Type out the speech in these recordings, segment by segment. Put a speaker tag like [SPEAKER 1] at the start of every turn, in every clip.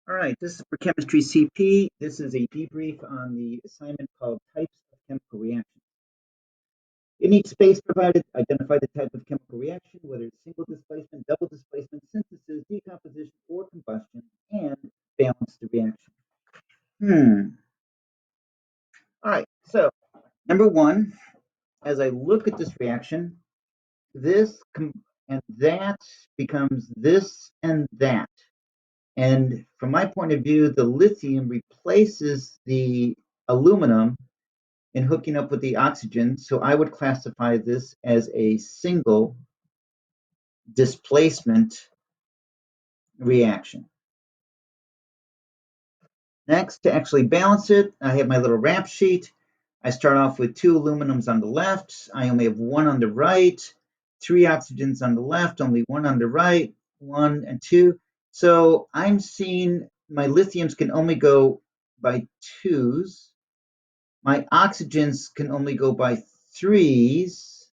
[SPEAKER 1] All right, this is for Chemistry CP. This is a debrief on the assignment called Types of Chemical Reactions. In each space provided, identify the type of chemical reaction, whether it's single displacement, double displacement, synthesis, decomposition, or combustion, and balance the reaction. All right, so number one, as I look at this reaction, this and that becomes this and that. And from my point of view, the lithium replaces the aluminum in hooking up with the oxygen. So I would classify this as a single displacement reaction. Next, to actually balance it, I have my little rap sheet. I start off with 2 aluminums on the left. I only have 1 on the right, 3 oxygens on the left, only 1 on the right, 1 and 2. So I'm seeing my lithiums can only go by 2s. My oxygens can only go by 3s,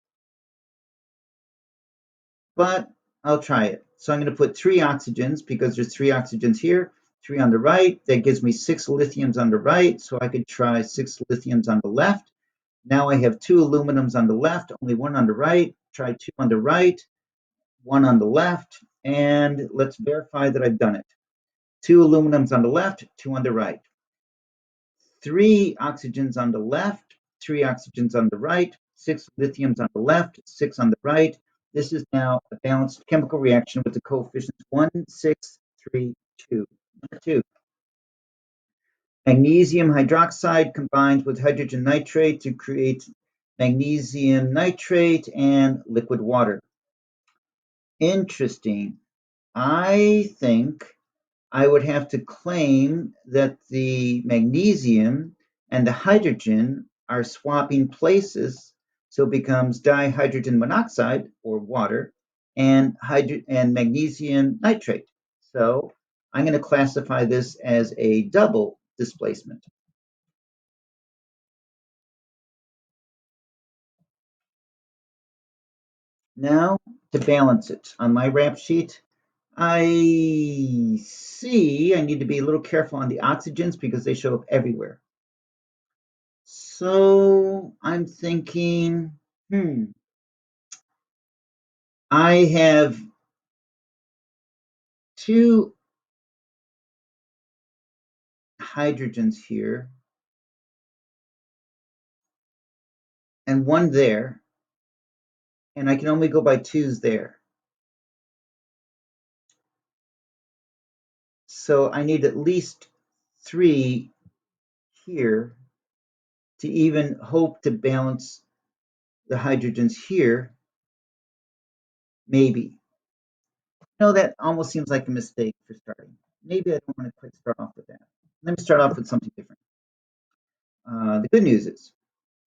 [SPEAKER 1] but I'll try it. So I'm going to put 3 oxygens because there's 3 oxygens here, 3 on the right. That gives me 6 lithiums on the right, so I could try 6 lithiums on the left. Now I have 2 aluminums on the left, only 1 on the right. Try 2 on the right, 1 on the left, and let's verify that I've done it. 2 aluminums on the left, 2 on the right. 3 oxygens on the left, 3 oxygens on the right, 6 lithiums on the left, 6 on the right. This is now a balanced chemical reaction with the coefficients 1, 6, 3, 2. Number 2. Magnesium hydroxide combines with hydrogen nitrate to create magnesium nitrate and liquid water. Interesting. I think I would have to claim that the magnesium and the hydrogen are swapping places, so it becomes dihydrogen monoxide, or water, and magnesium nitrate. So I'm going to classify this as a double displacement. Now, to balance it, on my rap sheet, I see I need to be a little careful on the oxygens because they show up everywhere. So I'm thinking, I have 2 hydrogens here and 1 there, and I can only go by 2s there. So I need at least 3 here to even hope to balance the hydrogens here, maybe. No, that almost seems like a mistake for starting. Maybe I don't want to quite start off with that. Let me start off with something different. The good news is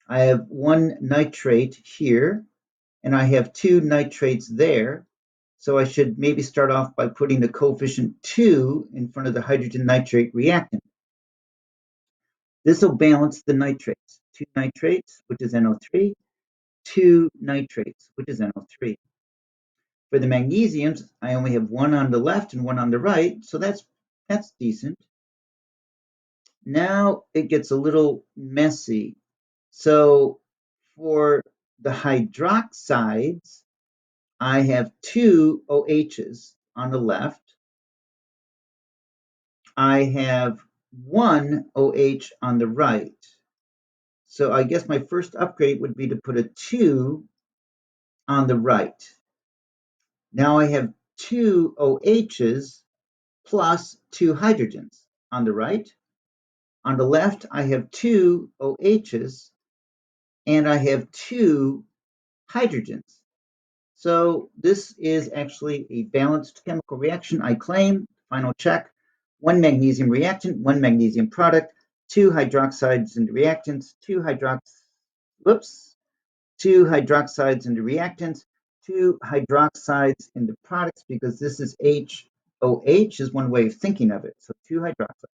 [SPEAKER 1] I have 1 nitrate here, and I have 2 nitrates there. So I should maybe start off by putting the coefficient 2 in front of the hydrogen nitrate reactant. This will balance the nitrates. 2 nitrates, which is NO3, 2 nitrates, which is NO3. For the magnesiums, I only have 1 on the left and 1 on the right, so that's decent. Now it gets a little messy. So for the hydroxides, I have 2 OHs on the left. I have 1 OH on the right. So I guess my first upgrade would be to put a 2 on the right. Now I have 2 OHs plus 2 hydrogens on the right. On the left, I have 2 OHs and I have 2 hydrogens. So this is actually a balanced chemical reaction, I claim. Final check. 1 magnesium reactant, 1 magnesium product, 2 hydroxides in the reactants, 2 hydroxides in the reactants, 2 hydroxides in the products, because this is HOH is one way of thinking of it. So 2 hydroxides.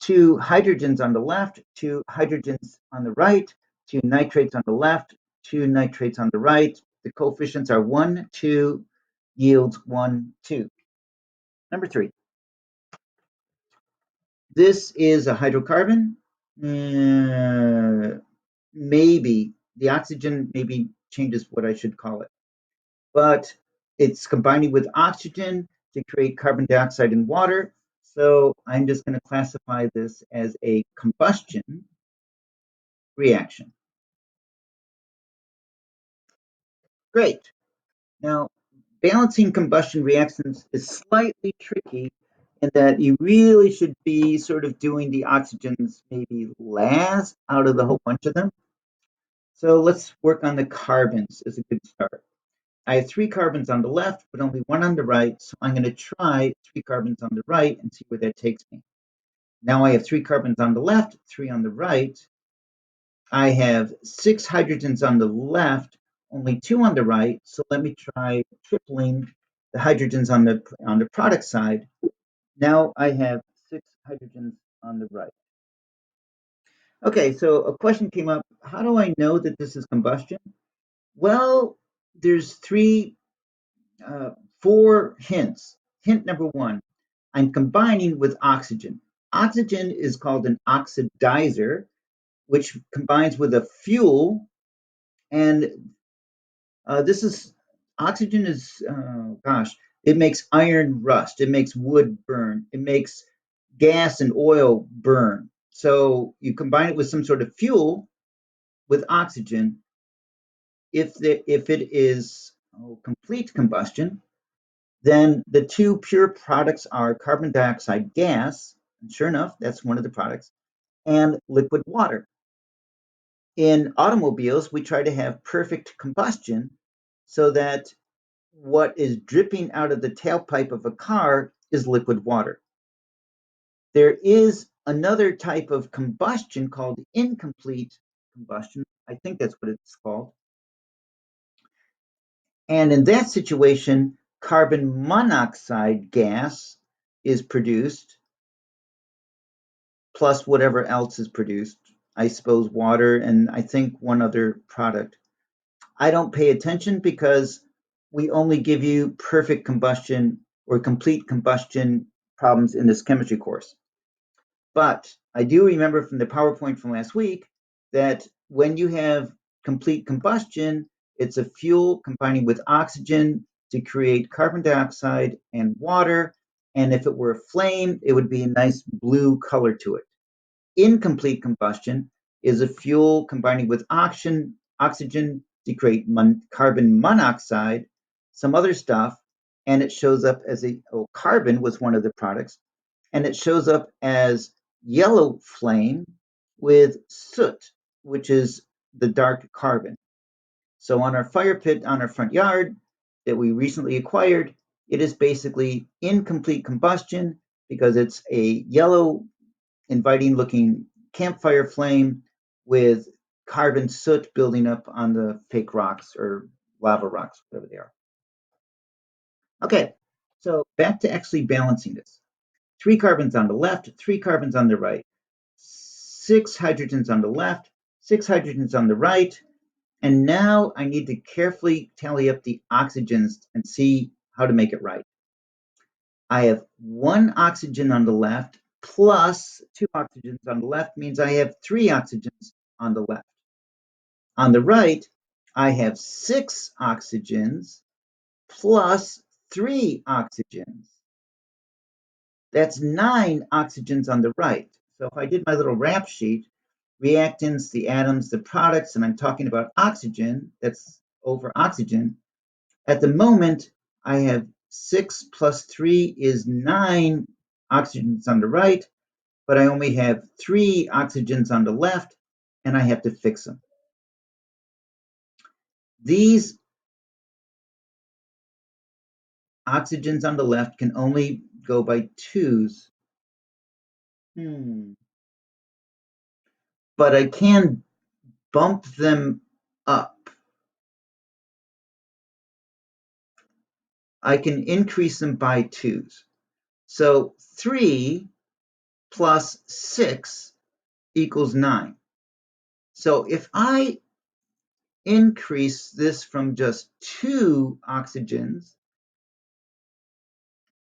[SPEAKER 1] 2 hydrogens on the left, 2 hydrogens on the right, 2 nitrates on the left, 2 nitrates on the right. The coefficients are 1, 2, yields 1, 2. Number 3. This is a hydrocarbon. Maybe the oxygen maybe changes what I should call it, but it's combining with oxygen to create carbon dioxide and water. So I'm just going to classify this as a combustion reaction. Great. Now, balancing combustion reactions is slightly tricky in that you really should be sort of doing the oxygens maybe last out of the whole bunch of them. So let's work on the carbons as a good start. I have 3 carbons on the left, but only 1 on the right. So I'm going to try 3 carbons on the right and see where that takes me. Now I have 3 carbons on the left, 3 on the right. I have 6 hydrogens on the left, only 2 on the right. So let me try tripling the hydrogens on the product side. Now I have 6 hydrogens on the right. Okay, so a question came up. How do I know that this is combustion? Well, there's 4 hints. Hint number 1, I'm combining with oxygen. Oxygen is called an oxidizer, which combines with a fuel, and this is oxygen is it makes iron rust, it makes wood burn, it makes gas and oil burn. So you combine it with some sort of fuel with oxygen. If it is complete combustion, then the 2 pure products are carbon dioxide gas, and sure enough, that's one of the products, and liquid water. In automobiles, we try to have perfect combustion so that what is dripping out of the tailpipe of a car is liquid water. There is another type of combustion called incomplete combustion. I think that's what it's called. And in that situation, carbon monoxide gas is produced, plus whatever else is produced. I suppose water and I think one other product. I don't pay attention because we only give you perfect combustion or complete combustion problems in this chemistry course. But I do remember from the PowerPoint from last week that when you have complete combustion, it's a fuel combining with oxygen to create carbon dioxide and water. And if it were a flame, it would be a nice blue color to it. Incomplete combustion is a fuel combining with oxygen to create carbon monoxide, some other stuff, and it shows up as carbon was one of the products, and it shows up as yellow flame with soot, which is the dark carbon. So on our fire pit on our front yard that we recently acquired, it is basically incomplete combustion because it's a yellow, inviting looking campfire flame with carbon soot building up on the fake rocks or lava rocks, whatever they are. Okay, so back to actually balancing this. 3 carbons on the left, 3 carbons on the right, 6 hydrogens on the left, 6 hydrogens on the right, and now I need to carefully tally up the oxygens and see how to make it right. I have 1 oxygen on the left plus 2 oxygens on the left means I have 3 oxygens on the left. On the right, I have 6 oxygens plus 3 oxygens. That's 9 oxygens on the right. So if I did my little rap sheet, reactants, the atoms, the products, and I'm talking about oxygen, that's over oxygen. At the moment, I have 6 plus 3 is 9 oxygens on the right, but I only have 3 oxygens on the left, and I have to fix them. These oxygens on the left can only go by 2s. But I can bump them up. I can increase them by 2s. So 3 plus 6 equals 9. So if I increase this from just 2 oxygens,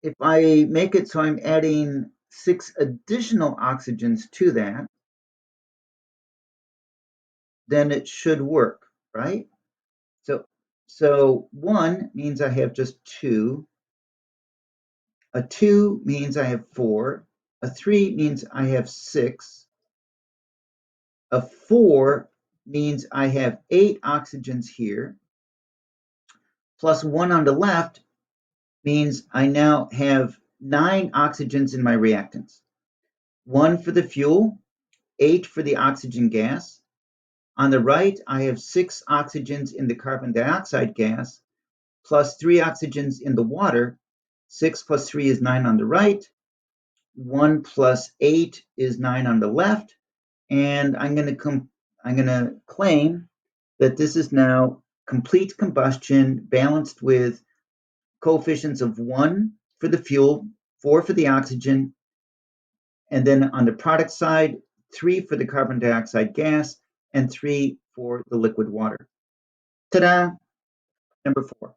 [SPEAKER 1] if I make it so I'm adding 6 additional oxygens to that, then it should work, right? So 1 means I have just 2. A 2 means I have 4. A 3 means I have 6. A 4 means I have 8 oxygens here. Plus 1 on the left means I now have 9 oxygens in my reactants. 1 for the fuel, 8 for the oxygen gas. On the right, I have 6 oxygens in the carbon dioxide gas, plus 3 oxygens in the water. 6 plus 3 is 9 on the right. 1 plus 8 is 9 on the left. And I'm going to claim that this is now complete combustion balanced with coefficients of 1 for the fuel, 4 for the oxygen, and then on the product side, 3 for the carbon dioxide gas, and 3 for the liquid water. Ta-da! Number 4.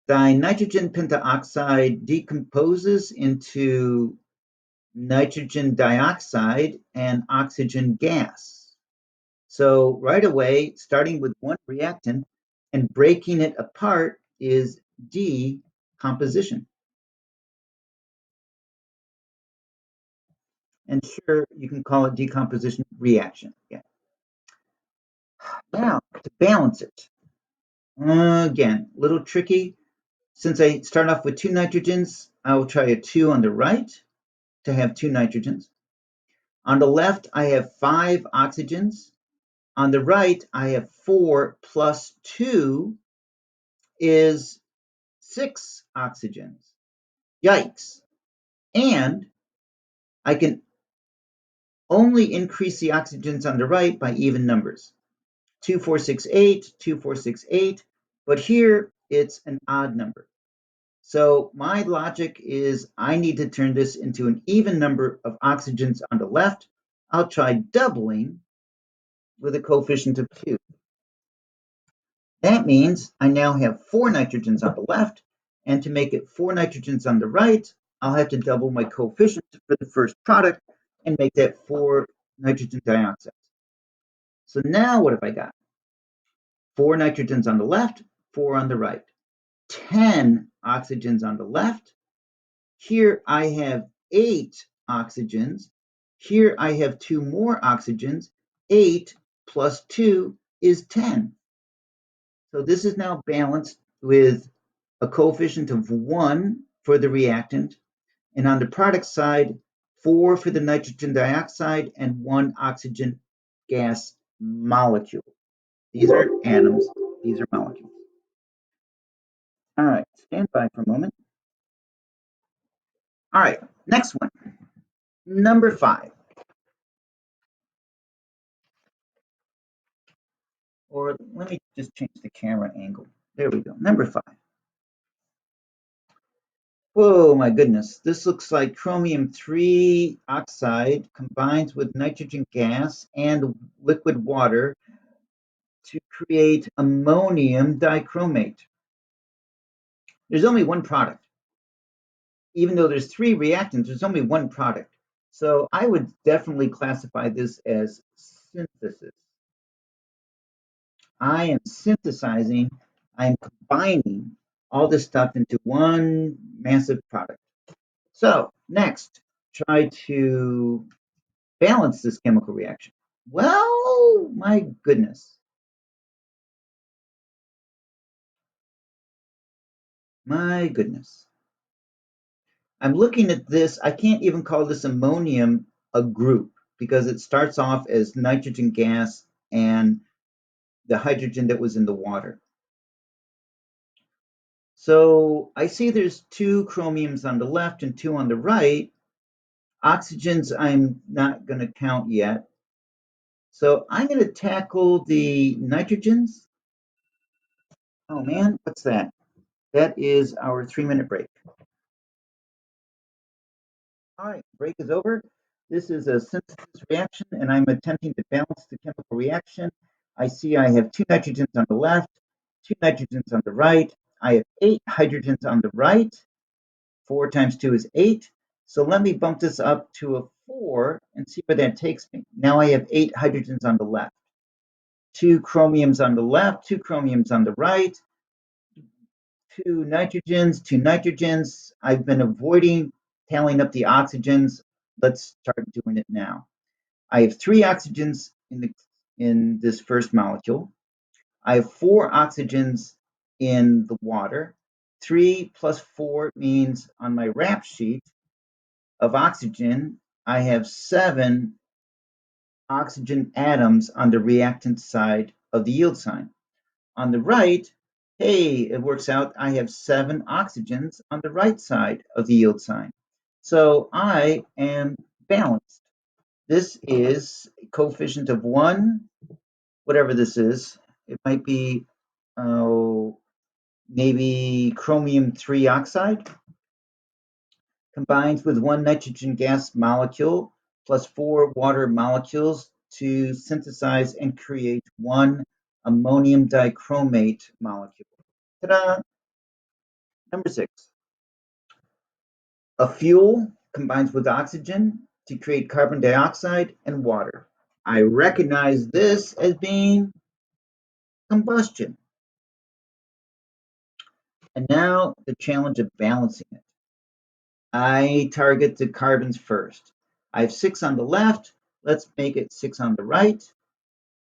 [SPEAKER 1] Dinitrogen pentaoxide decomposes into nitrogen dioxide and oxygen gas. So right away, starting with one reactant and breaking it apart is decomposition. And sure, you can call it decomposition reaction. Yeah. Now, to balance it, again, a little tricky. Since I start off with 2 nitrogens, I will try a 2 on the right to have 2 nitrogens. On the left, I have 5 oxygens. On the right, I have 4 plus 2 is 6 oxygens. Yikes. And I can only increase the oxygens on the right by even numbers. 2, 4, 6, 8, 2, 4, 6, 8. But here it's an odd number. So my logic is I need to turn this into an even number of oxygens on the left. I'll try doubling with a coefficient of 2. That means I now have 4 nitrogens on the left, and to make it 4 nitrogens on the right, I'll have to double my coefficient for the first product and make that 4 nitrogen dioxides. So now what have I got? 4 nitrogens on the left, 4 on the right. 10 oxygens on the left. Here I have 8 oxygens. Here I have 2 more oxygens. 8 plus 2 is 10. So this is now balanced with a coefficient of 1 for the reactant, and on the product side, 4 for the nitrogen dioxide and 1 oxygen gas molecule. These are atoms, these are molecules. All right, stand by for a moment. All right, next one. Number 5. Or let me just change the camera angle. There we go. Number 5. Whoa, my goodness. This looks like chromium-3 oxide combines with nitrogen gas and liquid water to create ammonium dichromate. There's only one product. Even though there's 3 reactants, there's only one product. So I would definitely classify this as synthesis. I am synthesizing, I'm combining all this stuff into one massive product. So next, try to balance this chemical reaction. Well, my goodness. My goodness. I'm looking at this. I can't even call this ammonium a group because it starts off as nitrogen gas and the hydrogen that was in the water. So I see there's 2 chromiums on the left and 2 on the right. Oxygens I'm not going to count yet. So I'm going to tackle the nitrogens. Oh man, what's that? That is our 3-minute break. All right, break is over. This is a synthesis reaction, and I'm attempting to balance the chemical reaction. I see I have 2 nitrogens on the left, 2 nitrogens on the right. I have 8 hydrogens on the right. 4 times 2 is 8. So let me bump this up to a 4 and see where that takes me. Now I have 8 hydrogens on the left, 2 chromiums on the left, 2 chromiums on the right, 2 nitrogens, 2 nitrogens. I've been avoiding tallying up the oxygens. Let's start doing it now. I have 3 oxygens in this first molecule. I have 4 oxygens in the water. 3 plus 4 means on my rap sheet of oxygen, I have 7 oxygen atoms on the reactant side of the yield sign. On the right, hey, it works out, I have 7 oxygens on the right side of the yield sign. So I am balanced. This is a coefficient of 1, whatever this is. It might be maybe chromium 3 oxide combines with 1 nitrogen gas molecule plus 4 water molecules to synthesize and create 1 ammonium dichromate molecule. Ta-da! Number 6. A fuel combines with oxygen to create carbon dioxide and water. I recognize this as being combustion. And now the challenge of balancing it. I target the carbons first. I have 6 on the left. Let's make it 6 on the right.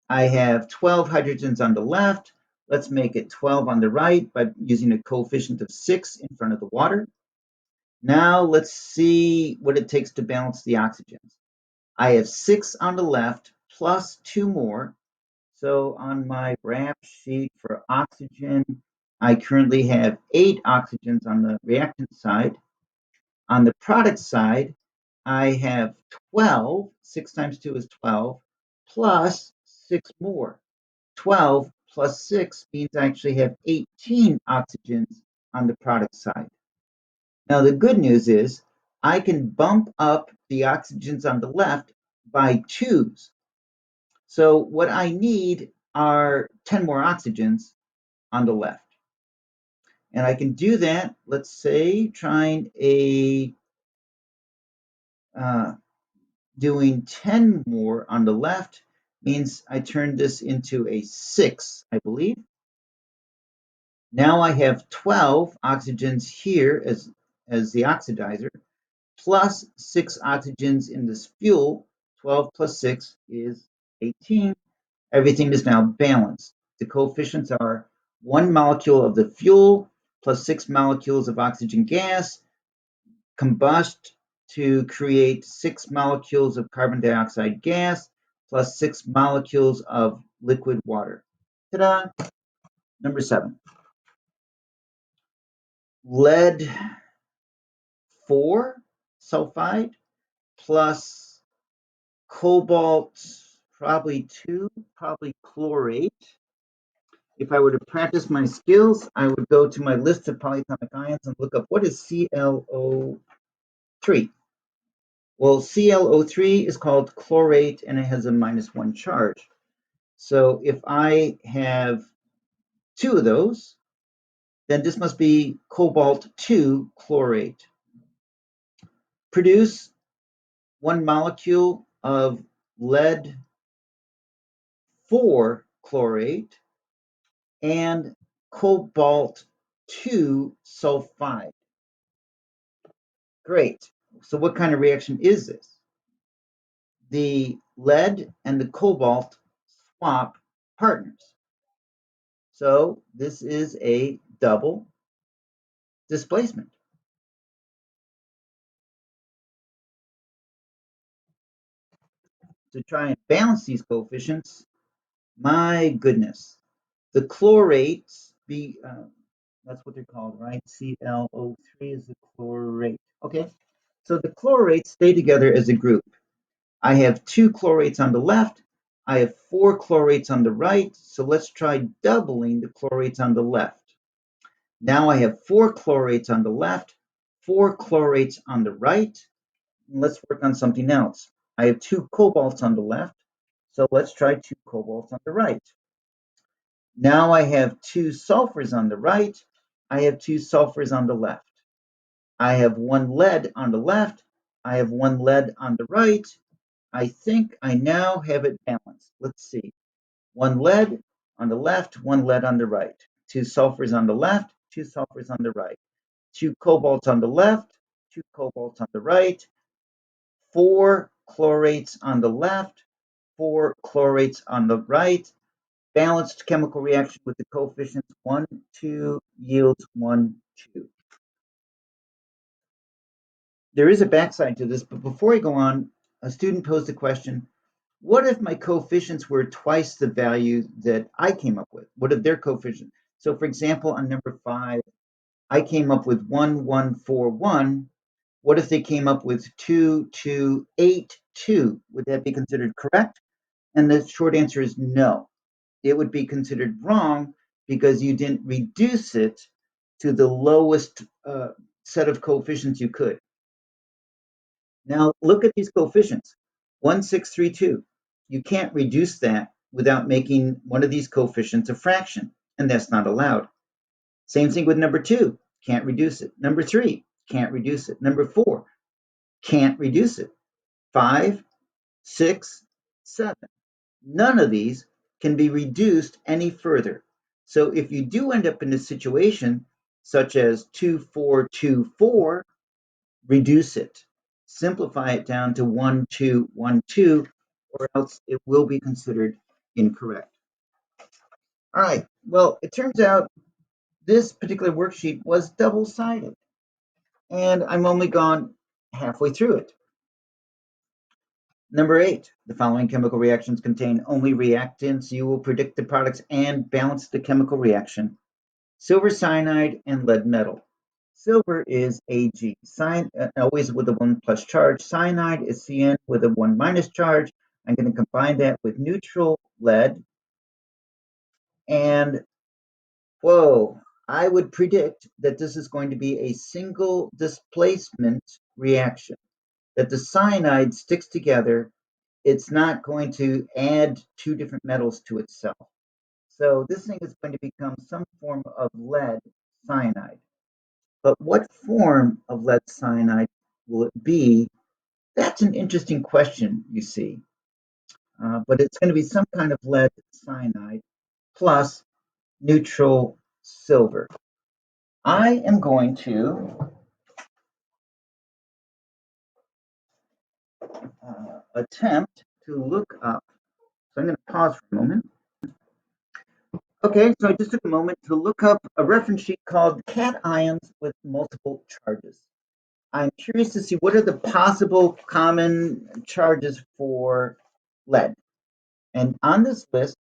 [SPEAKER 1] I have 12 hydrogens on the left. Let's make it 12 on the right by using a coefficient of 6 in front of the water. Now let's see what it takes to balance the oxygens. I have 6 on the left plus 2 more. So on my rap sheet for oxygen, I currently have 8 oxygens on the reactant side. On the product side, I have 12. 6 times 2 is 12, plus 6 more. 12 plus 6 means I actually have 18 oxygens on the product side. Now, the good news is I can bump up the oxygens on the left by 2s. So what I need are 10 more oxygens on the left. And I can do that, let's say, trying doing 10 more on the left means I turn this into a 6, I believe. Now I have 12 oxygens here as the oxidizer, plus 6 oxygens in this fuel. 12 plus 6 is 18. Everything is now balanced. The coefficients are 1 molecule of the fuel plus 6 molecules of oxygen gas combust to create 6 molecules of carbon dioxide gas plus 6 molecules of liquid water. Ta-da! Number 7. Lead 4 sulfide plus cobalt probably 2, probably chlorate. If I were to practice my skills, I would go to my list of polyatomic ions and look up what is ClO3. Well, ClO3 is called chlorate and it has a -1 charge. So if I have 2 of those, then this must be cobalt 2 chlorate. Produce 1 molecule of lead 4 chlorate and cobalt 2 sulfide. Great. So what kind of reaction is this? The lead and the cobalt swap partners. So this is a double displacement. To try and balance these coefficients, my goodness, the chlorates that's what they're called, right? ClO3 is the chlorate. Okay, so the chlorates stay together as a group. I have 2 chlorates on the left. I have 4 chlorates on the right. So let's try doubling the chlorates on the left. Now I have 4 chlorates on the left, 4 chlorates on the right. Let's work on something else. I have 2 cobalts on the left. So let's try 2 cobalts on the right. Now I have 2 sulfurs on the right. I have 2 sulfurs on the left. I have one lead on the left. I have one lead on the right. I think I now have it balanced. Let's see. One lead on the left, one lead on the right. Two sulfurs on the left, two sulfurs on the right. Two cobalts on the left, two cobalts on the right. Four chlorates on the left, four chlorates on the right. Balanced chemical reaction with the coefficients 1, 2 yields 1, 2. There is a backside to this, but before I go on, a student posed a question, what if my coefficients were twice the value that I came up with? What if their coefficient? So for example, on number 5, I came up with 1, 1, 4, 1. What if they came up with 2, 2, 8, 2? Would that be considered correct? And the short answer is no. It would be considered wrong because you didn't reduce it to the lowest set of coefficients you could. Now look at these coefficients, 1, 6, 3, 2. You can't reduce that without making one of these coefficients a fraction, and that's not allowed. Same thing with number 2, can't reduce it. Number 3, can't reduce it. Number 4, can't reduce it. 5, 6, 7. None of these can be reduced any further. So if you do end up in a situation such as 2, 4, 2, 4, reduce it. Simplify it down to 1, 2, 1, 2, or else it will be considered incorrect. All right, well, it turns out this particular worksheet was double-sided, and I'm only gone halfway through it. Number 8, the following chemical reactions contain only reactants. You will predict the products and balance the chemical reaction. Silver cyanide and lead metal. Silver is Ag, always with a 1 plus charge. Cyanide is Cn with a 1 minus charge. I'm going to combine that with neutral lead. And whoa, I would predict that this is going to be a single displacement reaction, that the cyanide sticks together. It's not going to add two different metals to itself. So this thing is going to become some form of lead cyanide. But what form of lead cyanide will it be? That's an interesting question, you see. But it's going to be some kind of lead cyanide plus neutral silver. I am going to attempt to look up. So I'm going to pause for a moment. Okay, so I just took a moment to look up a reference sheet called cations with multiple charges. I'm curious to see what are the possible common charges for lead. And on this list,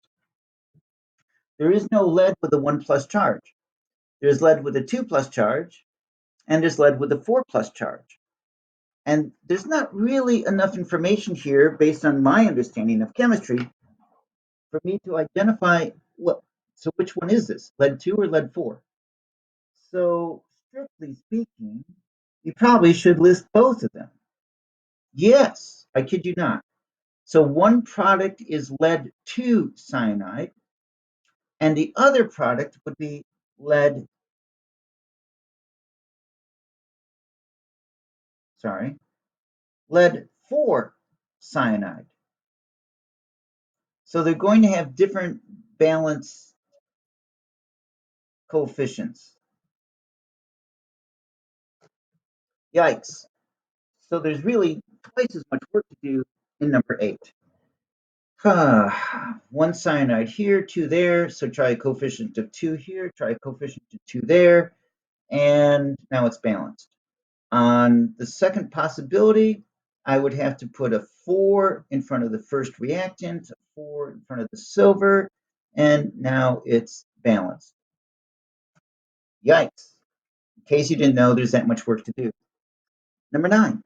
[SPEAKER 1] there is no lead with a 1 plus charge. There's lead with a 2 plus charge, and there's lead with a 4 plus charge. And there's not really enough information here, based on my understanding of chemistry, for me to identify so which one is this, lead 2 or lead 4? So, strictly speaking, you probably should list both of them. Yes, I kid you not. So one product is lead 2 cyanide, and the other product would be lead, lead 4 cyanide. So they're going to have different valence coefficients. Yikes. So there's really twice as much work to do in number 8. One cyanide here, 2 there, so try a coefficient of 2 here, try a coefficient of 2 there, and now it's balanced. On the second possibility, I would have to put a 4 in front of the first reactant, a 4 in front of the silver, and now it's balanced. Yikes. In case you didn't know, there's that much work to do. Number 9,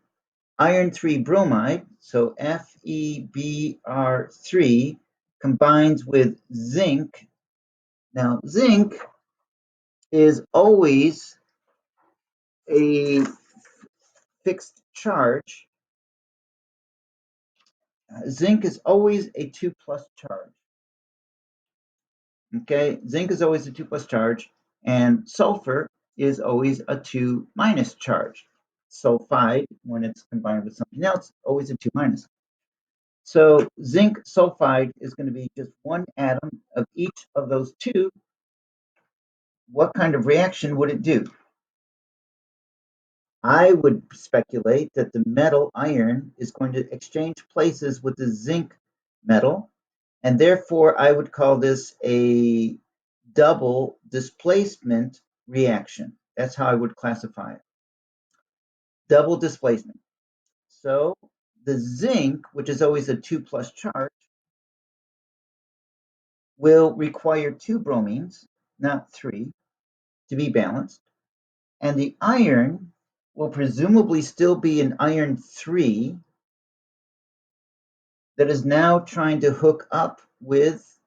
[SPEAKER 1] iron 3 bromide, so FeBr3 combines with zinc. Now, zinc is always a fixed charge. Zinc is always a 2 plus charge. Okay, zinc is always a 2 plus charge, and sulfur is always a 2 minus charge. Sulfide, when it's combined with something else, always a 2 minus. So zinc sulfide is going to be just one atom of each of those two. What kind of reaction would it do? I would speculate that the metal iron is going to exchange places with the zinc metal, and therefore I would call this a double displacement reaction. That's how I would classify it. Double displacement. So the zinc, which is always a 2 plus charge, will require 2 bromines, not 3, to be balanced. And the iron will presumably still be an iron 3 that is now trying to hook up with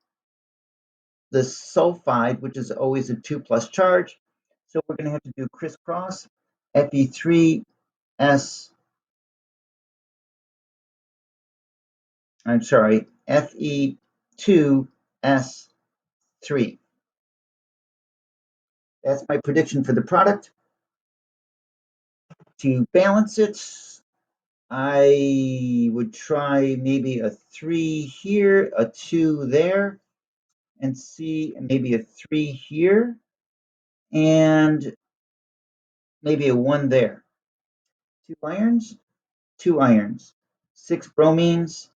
[SPEAKER 1] the sulfide, which is always a 2 plus charge. So we're going to have to do crisscross Fe3S, I'm sorry, Fe2S3. That's my prediction for the product. To balance it, I would try maybe a 3 here, a 2 there, and see maybe a 3 here, and maybe a 1 there. 2 irons, 2 irons, 6 bromines,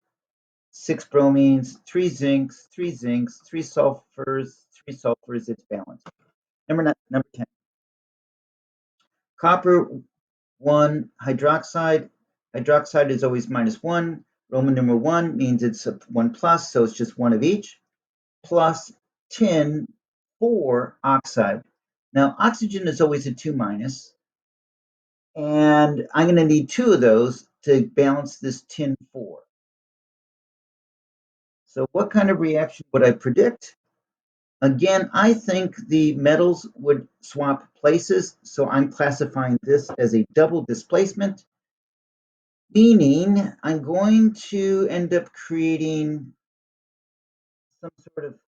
[SPEAKER 1] 6 bromines, 3 zincs, 3 zincs, 3 sulfurs, 3 sulfurs, it's balanced. Number 10. Copper 1 hydroxide. Hydroxide is always -1. Roman numeral 1 means it's a 1 plus, so it's just one of each. Plus tin 4 oxide. Now, oxygen is always a 2 minus, and I'm going to need 2 of those to balance this tin 4. So what kind of reaction would I predict? Again, I think the metals would swap places, so I'm classifying this as a double displacement, meaning I'm going to end up creating some sort of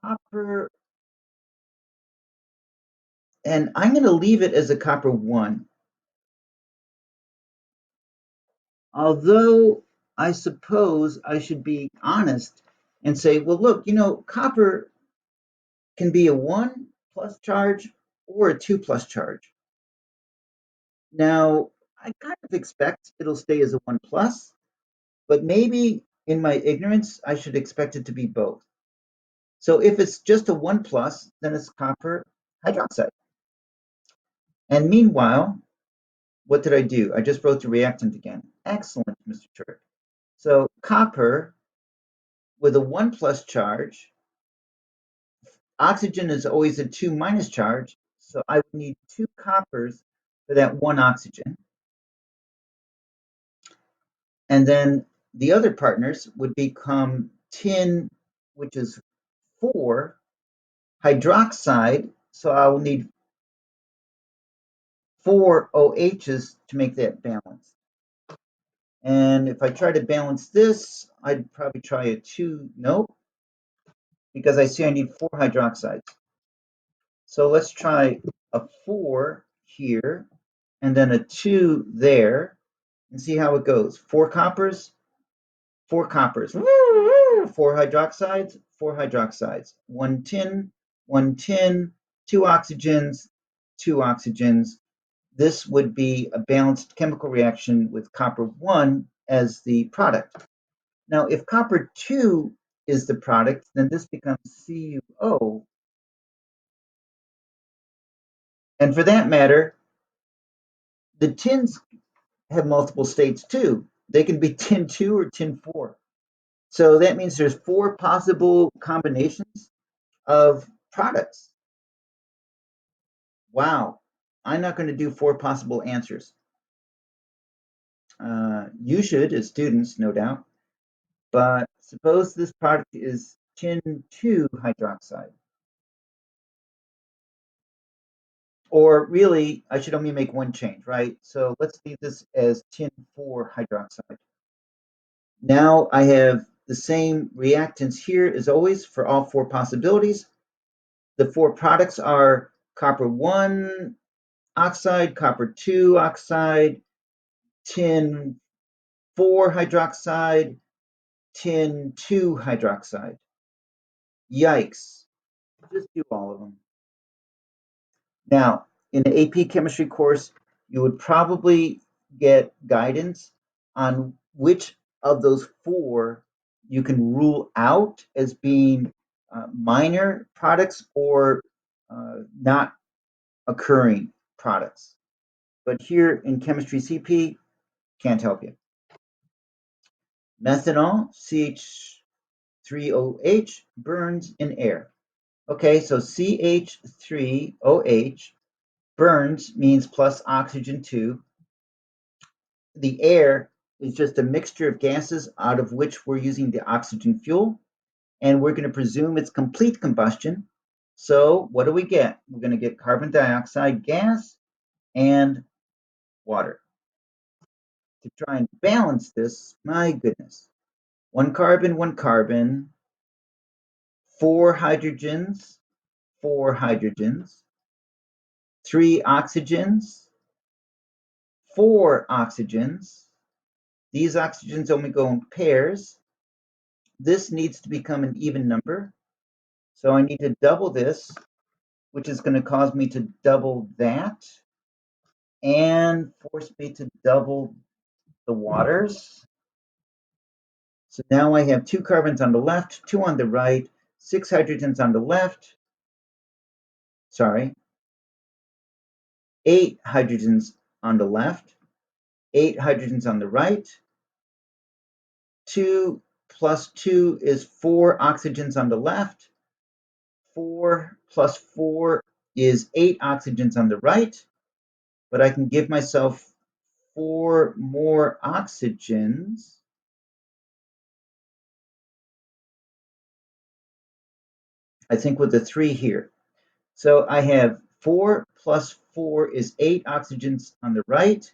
[SPEAKER 1] copper, and I'm going to leave it as a copper 1. Although I suppose I should be honest and say, well, look, copper can be a 1 plus charge or a 2 plus charge. Now, I kind of expect it'll stay as a 1 plus, but maybe in my ignorance, I should expect it to be both. So if it's just a 1 plus, then it's copper hydroxide. And meanwhile, what did I do? I just wrote the reactant again. Excellent, Mr. Turk. So copper with a 1 plus charge, oxygen is always a 2 minus charge, so I would need 2 coppers for that 1 oxygen. And then the other partners would become tin, which is 4 hydroxide, so I will need 4 OHs to make that balance. And if I try to balance this, I'd probably try a 2, nope, because I see I need 4 hydroxides. So let's try a 4 here, and then a 2 there, and see how it goes. 4 coppers, 4 coppers, 4 hydroxides, 4 hydroxides, 1 tin, 1 tin, 2 oxygens, 2 oxygens. This would be a balanced chemical reaction with copper 1 as the product. Now, if copper 2 is the product, then this becomes CuO. And for that matter, the tins have multiple states too. They can be tin 2 or tin 4. So that means there's 4 possible combinations of products. Wow. I'm not going to do 4 possible answers. You should, as students, no doubt. But suppose this product is tin 2 hydroxide. Or really, I should only make one change, right? So let's leave this as tin 4 hydroxide. Now I have the same reactants here as always for all 4 possibilities. The 4 products are copper 1, oxide, copper 2 oxide, tin 4 hydroxide, tin 2 hydroxide. Yikes. Just do all of them. Now, in the AP chemistry course, you would probably get guidance on which of those 4 you can rule out as being minor products or not occurring products. But here in chemistry CP, can't help you. Methanol, CH3OH, burns in air. Okay, so CH3OH burns means plus oxygen 2. The air is just a mixture of gases out of which we're using the oxygen fuel, and we're going to presume it's complete combustion. So what do we get? We're going to get carbon dioxide gas and water. To try and balance this, my goodness, 1 carbon, 1 carbon, 4 hydrogens, 4 hydrogens, 3 oxygens, 4 oxygens. These oxygens only go in pairs. This needs to become an even number. So I need to double this, which is going to cause me to double that and force me to double the waters. So now I have 2 carbons on the left, 2 on the right, 6 hydrogens on the left. Sorry, 8 hydrogens on the left, 8 hydrogens on the right. 2 plus 2 is 4 oxygens on the left. 4 plus 4 is 8 oxygens on the right. But I can give myself 4 more oxygens. I think with the 3 here. So I have 4 plus 4 is 8 oxygens on the right.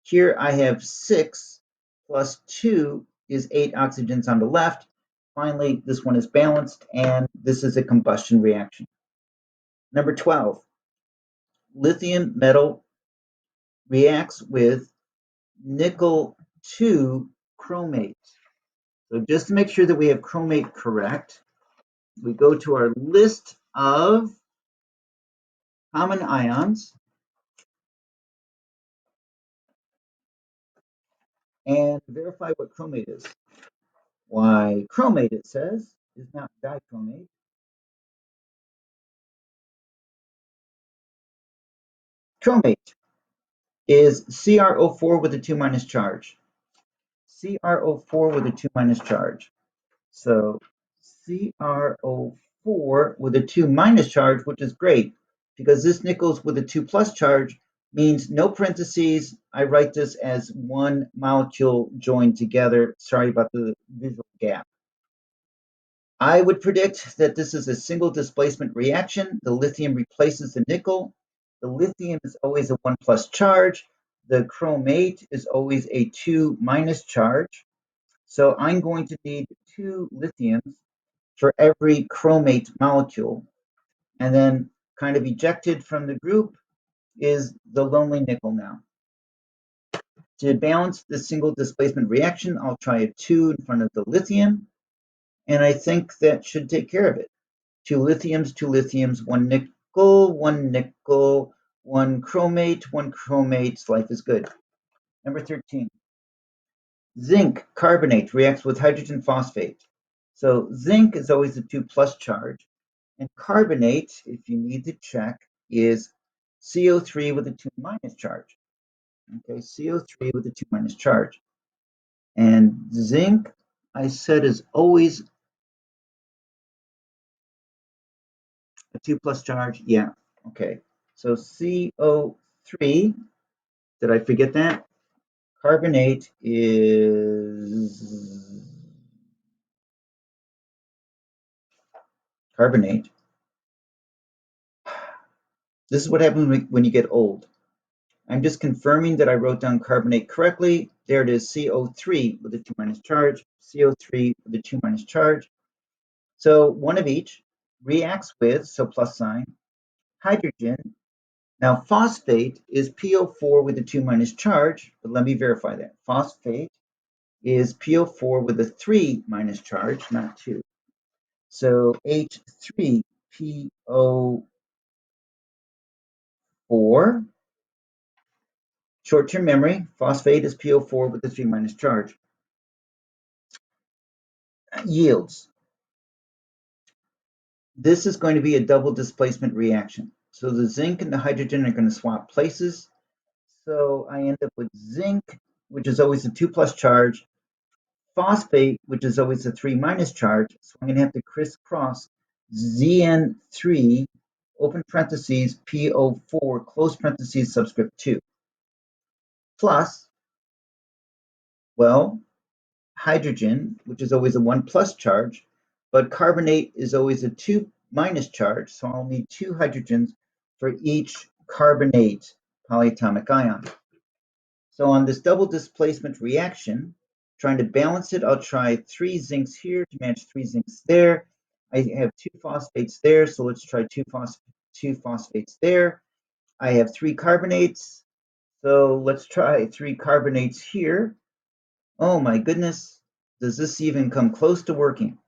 [SPEAKER 1] Here I have 6 plus 2 is 8 oxygens on the left. Finally, this one is balanced, and this is a combustion reaction. Number 12, lithium metal reacts with nickel 2 chromate. So just to make sure that we have chromate correct, we go to our list of common ions and verify what chromate is. Why, chromate, it says, is not dichromate. Chromate is CrO4 with a 2 minus charge. CrO4 with a 2 minus charge. So CrO4 with a 2 minus charge, which is great because this nickel's with a 2 plus charge means no parentheses. I write this as one molecule joined together. Sorry about the visual gap. I would predict that this is a single displacement reaction. The lithium replaces the nickel. The lithium is always a 1 plus charge. The chromate is always a 2 minus charge. So I'm going to need 2 lithiums for every chromate molecule. And then kind of ejected from the group is the lonely nickel now. To balance the single displacement reaction, I'll try a 2 in front of the lithium. And I think that should take care of it. 2 lithiums, 1 nickel, 1 nickel, 1 chromate, life is good. Number 13, zinc carbonate reacts with hydrogen phosphate. So zinc is always a 2 plus charge, and carbonate, if you need to check, is CO3 with a 2 minus charge. Okay, CO3 with a 2 minus charge. And zinc, I said, is always a 2 plus charge. Yeah, okay. So CO3, did I forget that? Carbonate is carbonate. This is what happens when you get old. I'm just confirming that I wrote down carbonate correctly. There it is, CO3 with a 2 minus charge, CO3 with a 2 minus charge. So one of each reacts with, so plus sign, hydrogen. Now, phosphate is PO4 with a 2 minus charge, but let me verify that. Phosphate is PO4 with a 3 minus charge, not 2. So H3PO4, short-term memory, phosphate is PO4 with a 3 minus charge. Yields. This is going to be a double displacement reaction. So the zinc and the hydrogen are going to swap places. So I end up with zinc, which is always a 2 plus charge, phosphate, which is always a 3 minus charge. So I'm going to have to crisscross Zn3, open parentheses, PO4, close parentheses, subscript 2, plus, well, hydrogen, which is always a 1 plus charge, but carbonate is always a 2 minus charge, so I'll need 2 hydrogens for each carbonate polyatomic ion. So on this double displacement reaction, trying to balance it, I'll try 3 zincs here to match 3 zincs there. I have 2 phosphates there, so let's try 2 phosphates there. I have 3 carbonates, so let's try 3 carbonates here. Oh my goodness, does this even come close to working?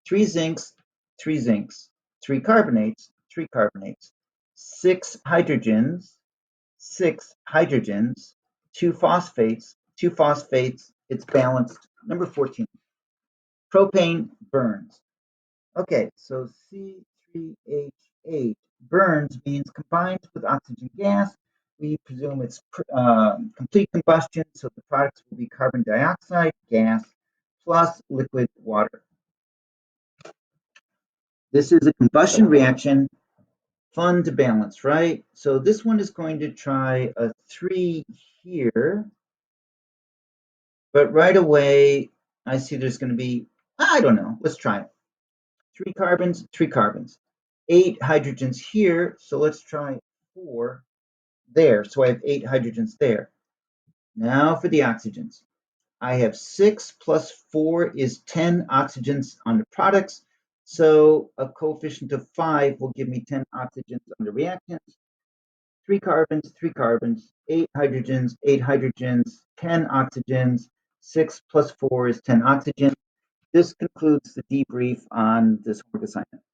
[SPEAKER 1] 3 zincs, 3 zincs, 3 carbonates, 3 carbonates, 6 hydrogens, 6 hydrogens, 2 phosphates, 2 phosphates, it's balanced. Number 14, propane burns. Okay, so C3H8 burns means combines with oxygen gas. We presume it's complete combustion, so the products will be carbon dioxide gas plus liquid water. This is a combustion reaction, fun to balance, right? So this one is going to try a 3 here, but right away I see there's going to be, I don't know, let's try it. 3 carbons, 3 carbons. 8 hydrogens here, so let's try 4 there. So I have 8 hydrogens there. Now for the oxygens. I have 6 plus 4 is 10 oxygens on the products. So a coefficient of 5 will give me 10 oxygens on the reactants. 3 carbons, 8 hydrogens, 10 oxygens. 6 plus 4 is 10 oxygens. This concludes the debrief on this work assignment.